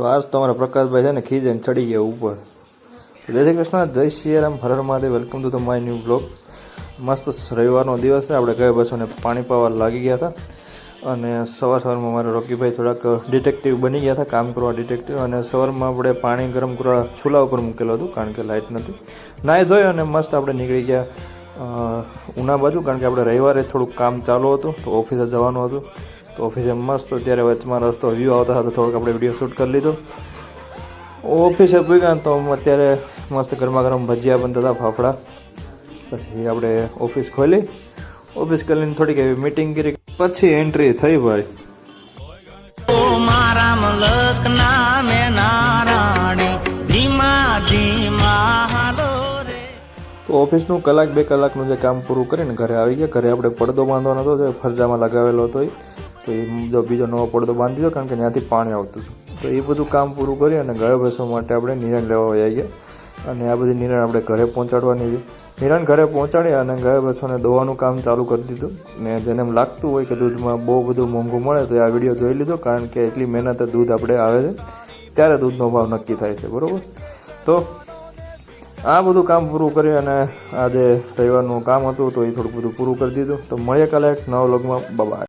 તો આજ તો અમારા પ્રકાશભાઈ છે ને ખીજને ચડી ગયા ઉપર. જય શ્રી કૃષ્ણ, જય શ્રી રામ, હર હર Mahadev. Welcome to the my new blog. મસ્ત રવિવારનો દિવસ છે. આપણે ગયા બસોને પાણી પાવા લાગી ગયા હતા અને સવારમાં મારા રોકીભાઈ થોડાક ડિટેક્ટિવ બની ગયા હતા, કામ કરવા ડિટેક્ટિવ. અને સવારમાં આપણે પાણી ગરમ કરવા ચૂલા ઉપર મૂકેલું હતું કારણ કે લાઇટ નથી. નાહી ધોઈ અને મસ્ત આપણે નીકળી ગયા ઉના બાજુ, કારણ કે આપણે રવિવારે થોડુંક કામ ચાલુ હતું તો ઓફિસે જવાનું હતું. તો ઓફિસે મસ્ત ત્યારે વચમાં રસ્તો વ્યૂ આવતા હતા તો થોડોક આપણે વિડીયો શૂટ કરી લીધો. ઓફિસે પૂગ્યા તો અત્યારે મસ્ત ગરમા ગરમ ભજીયા બનતા હતા, ફાફડા. પછી આપણે ઓફિસ ખોલી, ઓફિસ કરીને થોડીક એવી મિટિંગ કરી, પછી એન્ટ્રી થઈ ભાઈ. તો ઓફિસનું કલાક બે કલાકનું જે કામ પૂરું કરીને ઘરે આવી ગયા. ઘરે આપણે પડદો બાંધવાનો હતો, જે ફરજામાં લગાવેલો હતો તો એ બીજો નવો પડદો બાંધી દીધો કારણ કે ત્યાંથી પાણી આવતું હતું. તો એ બધું કામ પૂરું કરી અને ગાયો ભેંસો માટે આપણે નિરણ લેવા આવી ગયા. અને આ બધી નિરણ આપણે ઘરે પહોંચાડવાની છે. નિરણ ઘરે પહોંચાડી અને ગાયો ભેંસોને દોવાનું કામ ચાલુ કરી દીધું. ને જેને એમ લાગતું હોય કે દૂધમાં બહુ બધું મોંઘું મળે તો આ વિડીયો જોઈ લીધો, કારણ કે એટલી મહેનતે દૂધ આપણે આવે છે ત્યારે દૂધનો ભાવ નક્કી થાય છે, બરાબર. તો આ બધું કામ પૂરું કરી અને આજે રવિવારનું કામ હતું તો એ થોડુંક બધું પૂરું કરી દીધું. તો મળીએ કાલે એક નવા વ્લોગમાં. બાય.